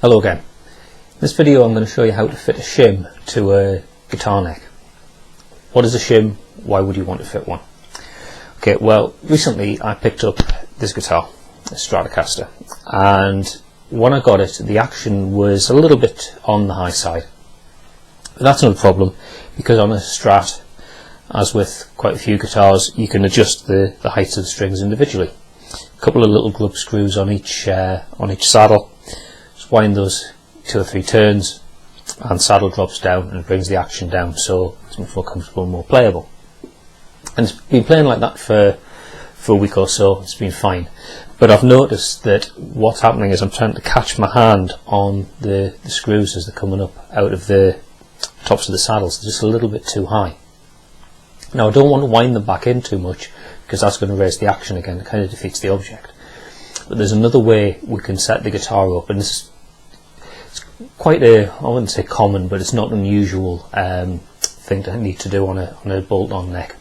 Hello again. In this video I'm going to show you how to fit a shim to a guitar neck. What is a shim? Why would you want to fit one? Okay, well, recently I picked up this guitar, a Stratocaster, and when I got it the action was a little bit on the high side. But that's not a problem, because on a Strat, as with quite a few guitars, you can adjust the heights of the strings individually. A couple of little grub screws on each saddle. Just wind those 2 or 3 turns and saddle drops down and brings the action down, so it's much more comfortable and more playable. And it's been playing like that for a week or so. It's been fine, but I've noticed that what's happening is I'm trying to catch my hand on the screws as they're coming up out of the tops of the saddles. They're just a little bit too high. Now I don't want to wind them back in too much, because that's going to raise the action again. It kind of defeats the object. But there's another way we can set the guitar up, and this is quite a, I wouldn't say common, but it's not an unusual thing to need to do on a bolt-on neck.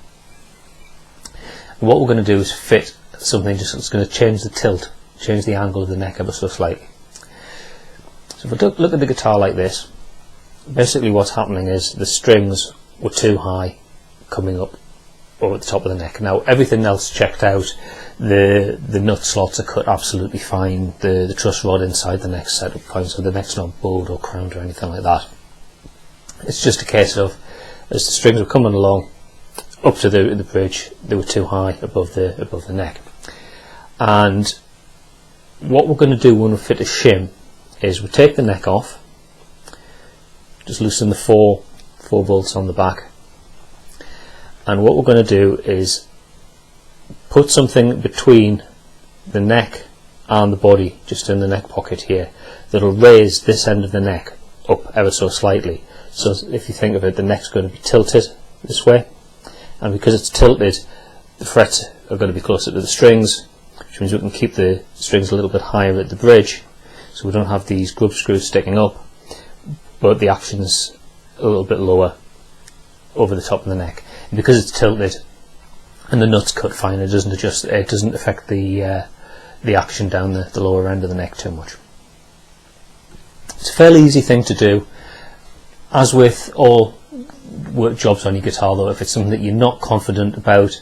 And what we're going to do is fit something just that's going to change the tilt, change the angle of the neck ever so slightly. So if I look at the guitar like this, basically what's happening is the strings were too high coming up over the top of the neck. Now everything else checked out. The nut slots are cut absolutely fine. The truss rod inside the neck's set up fine, so the neck's not bowed or crowned or anything like that. It's just a case of, as the strings were coming along up to the bridge, they were too high above the neck. And what we're going to do when we fit a shim is we take the neck off, just loosen the four bolts on the back, and what we're going to do is put something between the neck and the body, just in the neck pocket here, that'll raise this end of the neck up ever so slightly. So if you think of it, the neck's going to be tilted this way, and because it's tilted, the frets are going to be closer to the strings, which means we can keep the strings a little bit higher at the bridge, so we don't have these grub screws sticking up, but the action's a little bit lower over the top of the neck. And because it's tilted and the nut's cut fine, it doesn't adjust. It doesn't affect the action down the lower end of the neck too much. It's a fairly easy thing to do. As with all work jobs on your guitar, though, if it's something that you're not confident about,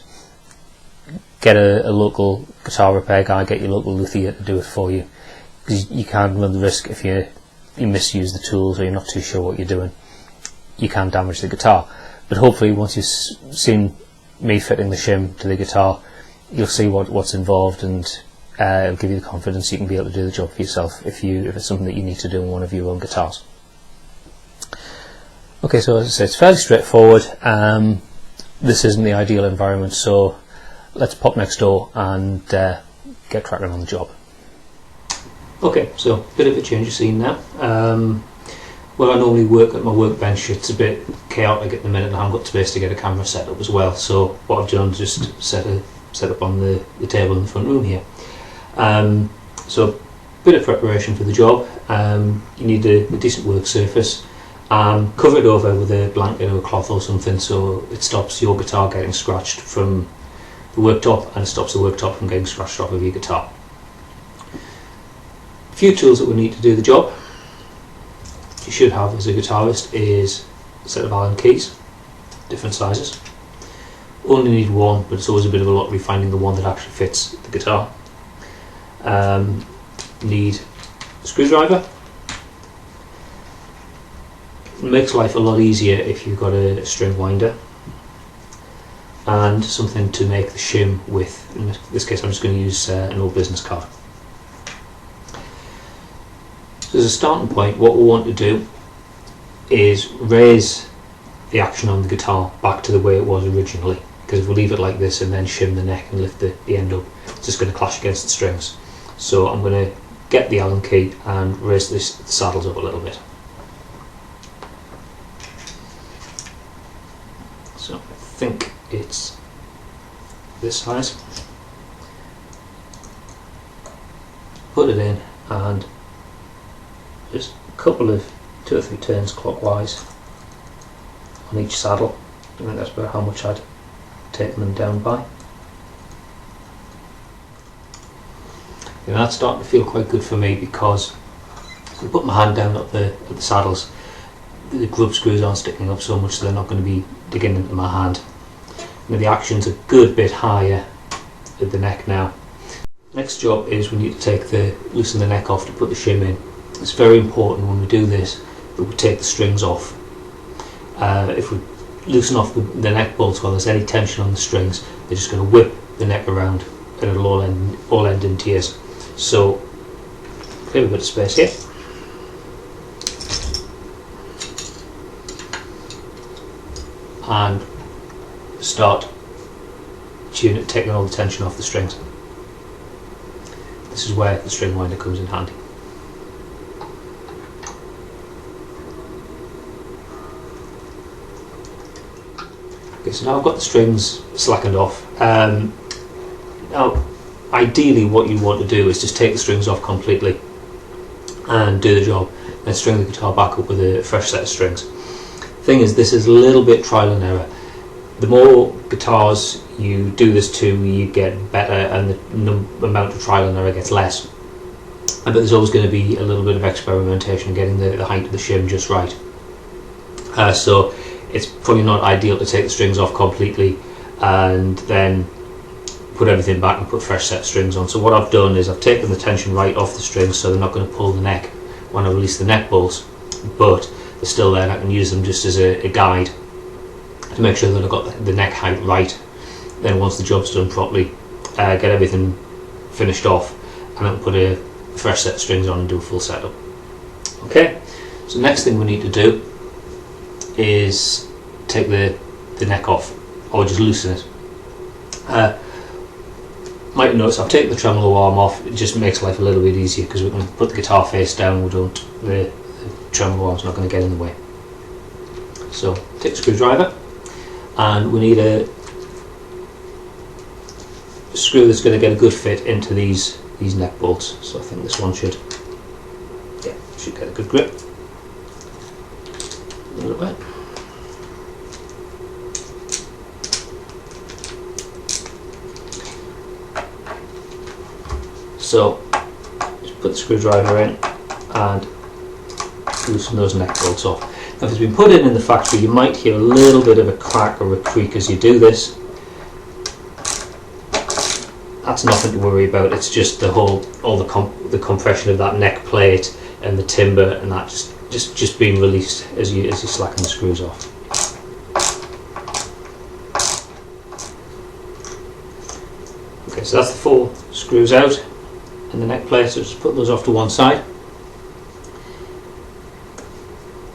get a local guitar repair guy, get your local luthier to do it for you, because you can run the risk, if you misuse the tools or you're not too sure what you're doing, you can damage the guitar. But hopefully once you've seen me fitting the shim to the guitar, you'll see what's involved, and it'll give you the confidence you can be able to do the job for yourself if it's something that you need to do on one of your own guitars. Okay, so as I say, it's fairly straightforward. This isn't the ideal environment, so let's pop next door and get cracking on the job. Okay, so a bit of a change of scene now. Well, I normally work at my workbench. It's a bit chaotic at the minute, and I haven't got space to get a camera set up as well. So what I've done is just set up on the table in the front room here. So a bit of preparation for the job. You need a decent work surface. Cover it over with a blanket or a cloth or something, so it stops your guitar getting scratched from the worktop, and it stops the worktop from getting scratched off of your guitar. A few tools that we need to do the job. You should have as a guitarist is a set of Allen keys, different sizes. Only need one, but it's always a bit of a lottery finding the one that actually fits the guitar. Need a screwdriver. It makes life a lot easier if you've got a string winder, and something to make the shim with. In this case I'm just going to use an old business card. So as a starting point, what we want to do is raise the action on the guitar back to the way it was originally, because if we leave it like this and then shim the neck and lift the end up, it's just going to clash against the strings. So I'm going to get the Allen key and raise the saddles up a little bit. So I think it's this size. Put it in and just a couple of 2 or 3 turns clockwise on each saddle. I think that's about how much I'd taken them down by. And that's starting to feel quite good for me, because I put my hand down at the saddles. The grub screws aren't sticking up so much, so they're not going to be digging into my hand. Now the action's a good bit higher at the neck now. Next job is we need to loosen the neck off to put the shim in. It's very important when we do this that we take the strings off. If we loosen off the neck bolts while there's any tension on the strings, they're just going to whip the neck around and it'll all end in tears. So clear a bit of space here. And start taking all the tension off the strings. This is where the string winder comes in handy. Okay, so now I've got the strings slackened off. Now, ideally what you want to do is just take the strings off completely and do the job, then string the guitar back up with a fresh set of strings. Thing is, this is a little bit trial and error. The more guitars you do this to, you get better, and the amount of trial and error gets less. But there's always going to be a little bit of experimentation getting the height of the shim just right. So it's probably not ideal to take the strings off completely and then put everything back and put fresh set of strings on. So what I've done is I've taken the tension right off the strings so they're not going to pull the neck when I release the neck bolts, but they're still there and I can use them just as a guide to make sure that I've got the neck height right. Then once the job's done properly, get everything finished off, and I'll put a fresh set of strings on and do a full setup. Okay, so next thing we need to do is take the neck off, or just loosen it. Might notice I've taken the tremolo arm off. It just makes life a little bit easier because we can put the guitar face down. The tremolo arm's not going to get in the way. So take a screwdriver, and we need a screw that's going to get a good fit into these neck bolts. So I think this one should get a good grip. A little bit. So just put the screwdriver in and loosen those neck bolts off. Now if it's been put in the factory, you might hear a little bit of a crack or a creak as you do this. That's nothing to worry about. It's just all the compression of that neck plate and the timber and that just being released as you slacken the screws off. Okay, so that's the 4 screws out in the neck plate, so just put those off to one side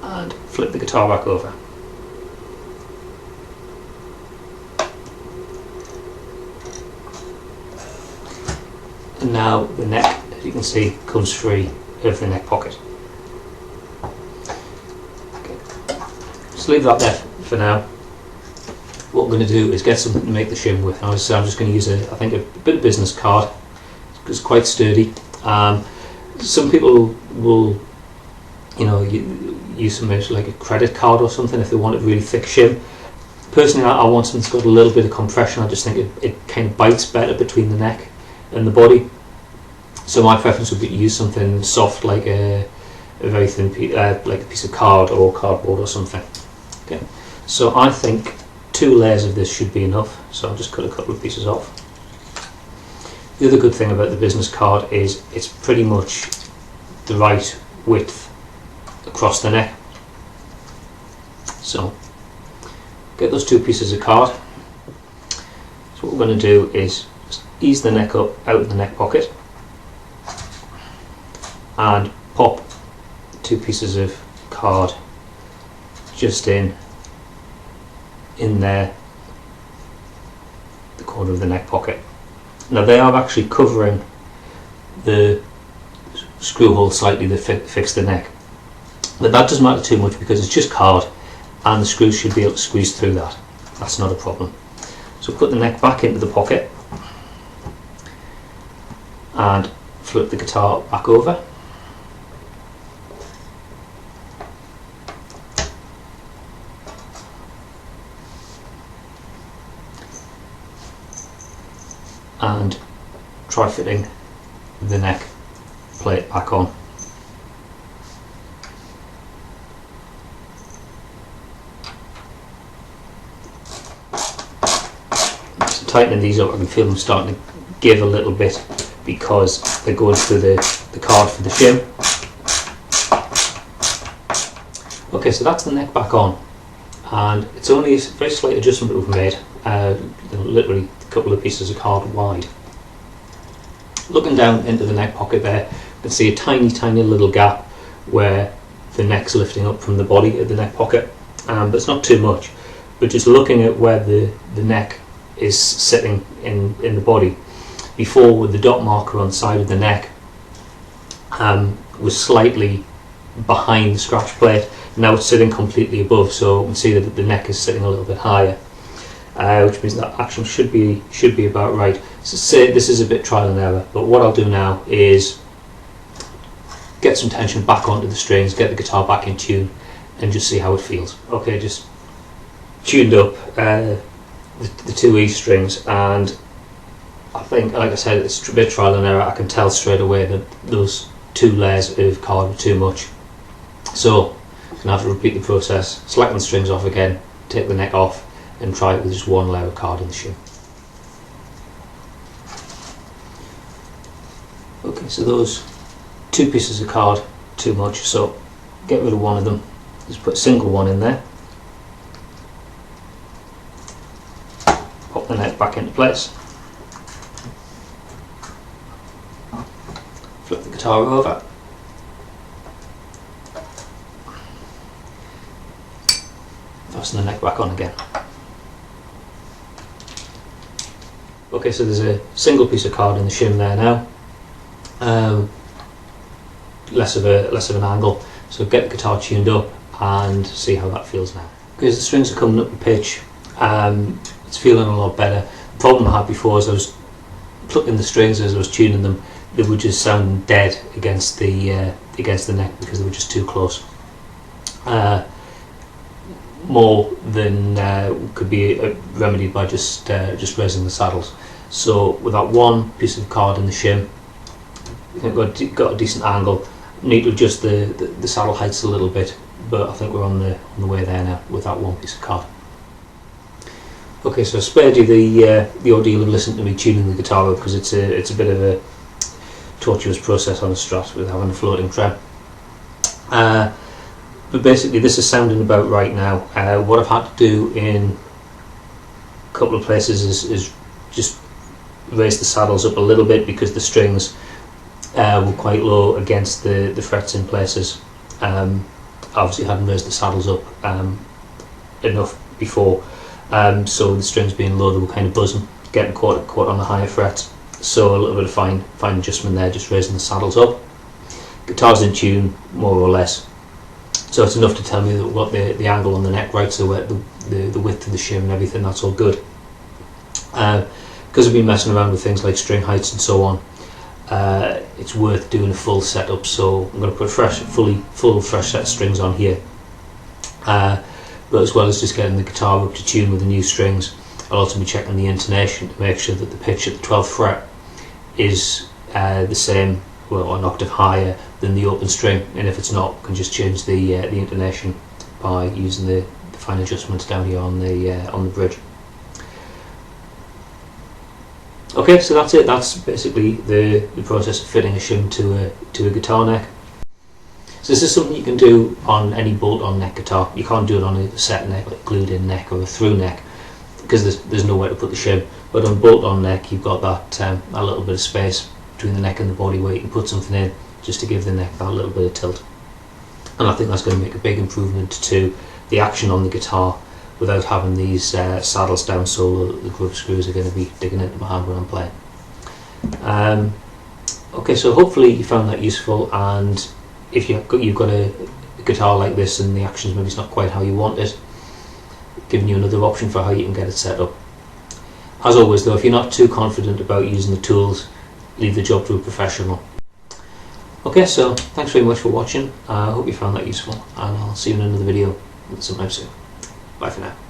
and flip the guitar back over. And now the neck, as you can see, comes free of the neck pocket. Okay. Just leave that there for now. What we're going to do is get something to make the shim with. Now, I'm just going to use I think a bit of business card. It's quite sturdy. Some people will, use some like a credit card or something if they want a really thick shim. Personally, I want something that's got a little bit of compression. I just think it kind of bites better between the neck and the body. So my preference would be to use something soft, like a very thin like a piece of card or cardboard or something. Okay. So I think 2 layers of this should be enough. So I'll just cut a couple of pieces off. The other good thing about the business card is it's pretty much the right width across the neck. So get those 2 pieces of card. So what we're going to do is just ease the neck up out of the neck pocket and pop 2 pieces of card just in there, the corner of the neck pocket. Now they are actually covering the screw hole slightly that fix the neck, but that doesn't matter too much because it's just card and the screws should be able to squeeze through that. That's not a problem. So put the neck back into the pocket and flip the guitar back over. And try fitting the neck plate back on. tightening these up, I can feel them starting to give a little bit because they're going through the card for the shim. Okay, so that's the neck back on, and it's only a very slight adjustment that we've made, literally a couple of pieces of card wide. Looking down into the neck pocket there, you can see a tiny little gap where the neck's lifting up from the body at the neck pocket, but it's not too much. But just looking at where the neck is sitting in the body, before with the dot marker on the side of the neck was slightly behind the scratch plate. Now it's sitting completely above, so you can see that the neck is sitting a little bit higher, which means that action should be about right. So say this is a bit trial and error, but what I'll do now is get some tension back onto the strings, get the guitar back in tune, and just see how it feels. Okay, just tuned up the two E strings, and I think, like I said, it's a bit trial and error. I can tell straight away that those two layers of card were too much, so I'm going to have to repeat the process, slacken the strings off again, take the neck off, and try it with just one layer of card in the shim. Okay, so those two pieces of card too much, so get rid of one of them, just put a single one in there, pop the neck back into place, flip the guitar over, fasten the neck back on again. Okay, so there's a single piece of card in the shim there now, less of an angle, so get the guitar tuned up and see how that feels now. Because the strings are coming up in pitch, it's feeling a lot better. The problem I had before is I was plucking the strings as I was tuning them, they would just sound dead against the neck because they were just too close. More than could be remedied by just raising the saddles. So with that one piece of card in the shim, I've got a decent angle. Need to adjust the saddle heights a little bit, but I think we're on the way there now with that one piece of card. Okay, so I spared you the ordeal of listening to me tuning the guitar up, because it's a bit of a tortuous process on a Strat with having a floating trem. But basically this is sounding about right now. What I've had to do in a couple of places is just raise the saddles up a little bit, because the strings were quite low against the frets in places. Obviously hadn't raised the saddles up enough before, so the strings being low, they were kind of buzzing, getting caught on the higher frets. So a little bit of fine adjustment there, just raising the saddles up. Guitar's in tune more or less, so it's enough to tell me that what the angle on the neck right, so the width of the shim and everything, that's all good. Because I've been messing around with things like string heights and so on, it's worth doing a full setup. So I'm going to put full fresh set of strings on here, but as well as just getting the guitar up to tune with the new strings, I'll also be checking the intonation to make sure that the pitch at the 12th fret is the same, well, an octave higher than the open string, and if it's not, I can just change the intonation by using the fine adjustments down here on the bridge. Okay, so that's it. That's basically the process of fitting a shim to a guitar neck. So this is something you can do on any bolt-on neck guitar. You can't do it on a set neck, like glued-in neck or a through neck, because there's nowhere to put the shim. But on bolt-on neck, you've got that a little bit of space between the neck and the body where you can put something in just to give the neck that little bit of tilt. And I think that's going to make a big improvement to the action on the guitar without having these saddles down so low that the groove screws are going to be digging into my hand when I'm playing. Okay, so hopefully you found that useful, and if you've got a guitar like this and the action's maybe not quite how you want it, giving you another option for how you can get it set up. As always though, if you're not too confident about using the tools, leave the job to a professional. Okay, so thanks very much for watching. I hope you found that useful, and I'll see you in another video sometime soon. Bye for now.